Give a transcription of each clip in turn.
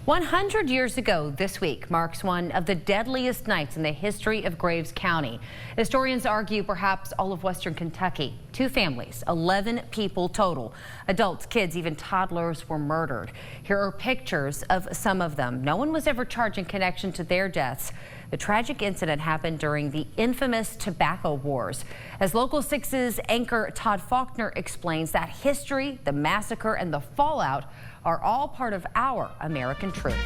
100 years ago this week marks one of the deadliest nights in the history of Graves County. Historians argue perhaps all of western Kentucky. Two families, 11 people total. Adults, kids, even toddlers were murdered. Here are pictures of some of them. No one was ever charged in connection to their deaths. The tragic incident happened during the infamous tobacco wars. As Local 6's anchor Todd Faulkner explains, that history, the massacre, and the fallout are all part of our American truth.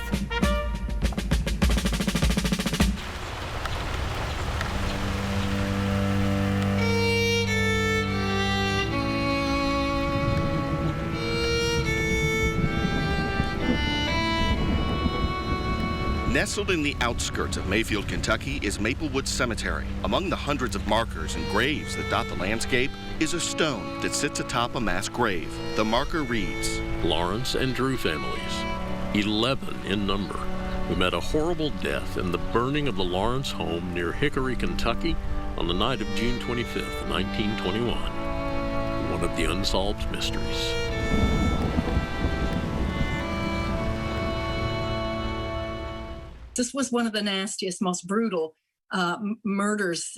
Nestled in the outskirts of Mayfield, Kentucky is Maplewood Cemetery. Among the hundreds of markers and graves that dot the landscape is a stone that sits atop a mass grave. The marker reads, Lawrence and Drew families, 11 in number, who met a horrible death in the burning of the Lawrence home near Hickory, Kentucky on the night of June 25th, 1921. One of the unsolved mysteries. This was one of the nastiest, most brutal murders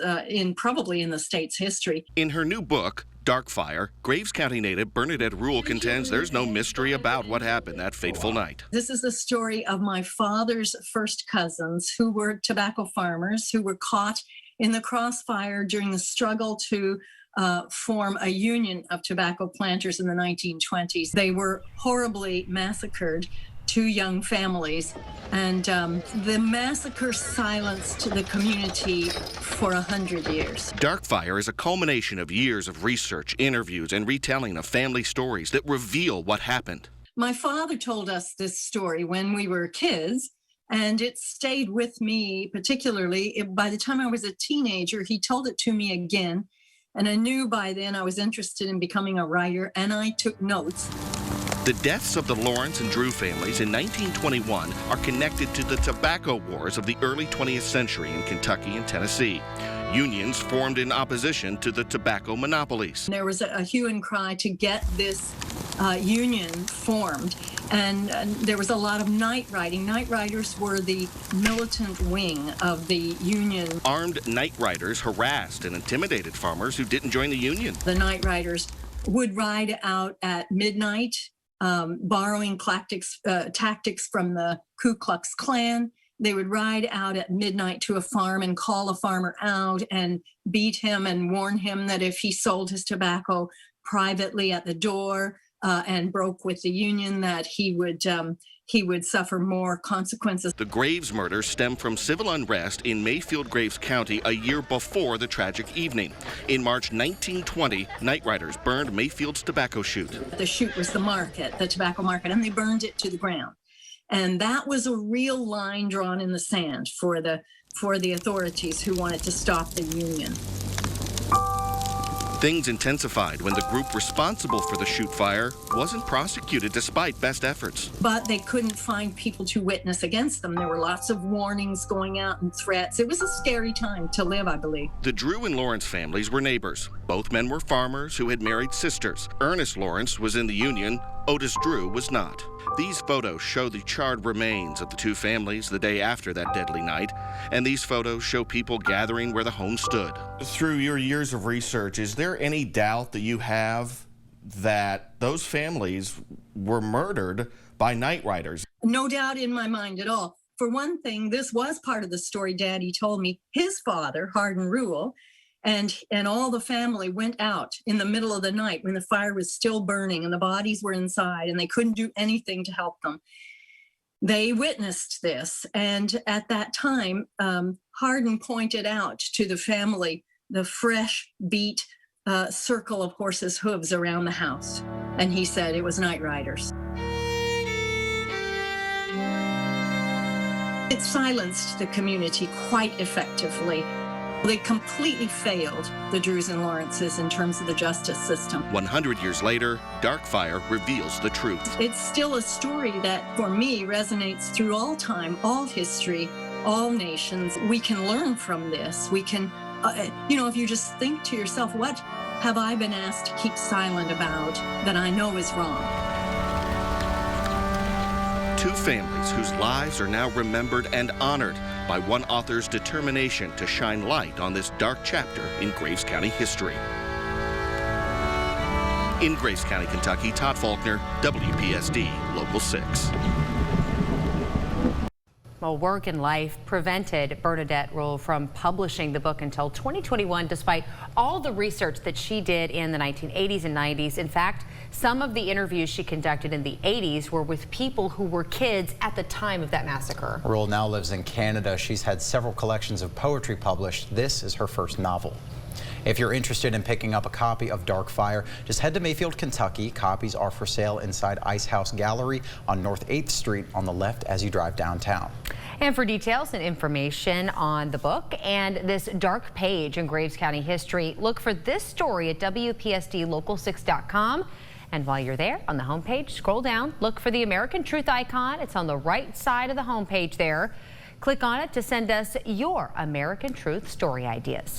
probably in the state's history. In her new book, Darkfire, Graves County native Bernadette Rule contends there's no mystery about what happened that fateful night. This is the story of my father's first cousins, who were tobacco farmers, who were caught in the crossfire during the struggle to form a union of tobacco planters in the 1920s. They were horribly massacred. Two young families, and the massacre silenced the community for 100 years. Darkfire is a culmination of years of research, interviews, and retelling of family stories that reveal what happened. My father told us this story when we were kids, and it stayed with me particularly. By the time I was a teenager, he told it to me again, and I knew by then I was interested in becoming a writer, and I took notes. The deaths of the Lawrence and Drew families in 1921 are connected to the tobacco wars of the early 20th century in Kentucky and Tennessee. Unions formed in opposition to the tobacco monopolies. There was a hue and cry to get this union formed, and there was a lot of night riding. Night riders were the militant wing of the union. Armed night riders harassed and intimidated farmers who didn't join the union. The night riders would ride out at midnight, borrowing tactics from the Ku Klux Klan. They would ride out at midnight to a farm and call a farmer out and beat him and warn him that if he sold his tobacco privately at the door and broke with the union, that he would suffer more consequences. The Graves murders stem from civil unrest in Mayfield, Graves County a year before the tragic evening. In March 1920, night riders burned Mayfield's tobacco chute. The chute was the market, the tobacco market, and they burned it to the ground. And that was a real line drawn in the sand for the authorities who wanted to stop the union. Things intensified when the group responsible for the chute fire wasn't prosecuted despite best efforts. But they couldn't find people to witness against them. There were lots of warnings going out and threats. It was a scary time to live, I believe. The Drew and Lawrence families were neighbors. Both men were farmers who had married sisters. Ernest Lawrence was in the union. Otis Drew was not. These photos show the charred remains of the two families the day after that deadly night, and these photos show people gathering where the home stood. Through your years of research, is there any doubt that you have that those families were murdered by night riders? No doubt in my mind at all. For one thing, this was part of the story Daddy told me. His father, Hardin Rule, and all the family went out in the middle of the night when the fire was still burning and the bodies were inside and they couldn't do anything to help them. They witnessed this, and at that time, Hardin pointed out to the family the fresh beat circle of horses' hooves around the house, and he said it was night riders. It silenced the community quite effectively. They completely failed the Drews and Lawrences in terms of the justice system. 100 years later, Darkfire reveals the truth. It's still a story that, for me, resonates through all time, all history, all nations. We can learn from this. We can, if you just think to yourself, what have I been asked to keep silent about that I know is wrong? Two families whose lives are now remembered and honored by one author's determination to shine light on this dark chapter in Graves County history. In Graves County, Kentucky, Todd Faulkner, WPSD, Local 6. Well, work and life prevented Bernadette Rule from publishing the book until 2021, despite all the research that she did in the 1980s and 90s. In fact, some of the interviews she conducted in the 80s were with people who were kids at the time of that massacre. Rule now lives in Canada. She's had several collections of poetry published. This is her first novel. If you're interested in picking up a copy of Dark Fire, just head to Mayfield, Kentucky. Copies are for sale inside Ice House Gallery on North 8th Street on the left as you drive downtown. And for details and information on the book and this dark page in Graves County history, look for this story at WPSDlocal6.com. And while you're there on the homepage, scroll down, look for the American Truth icon. It's on the right side of the homepage there. Click on it to send us your American Truth story ideas.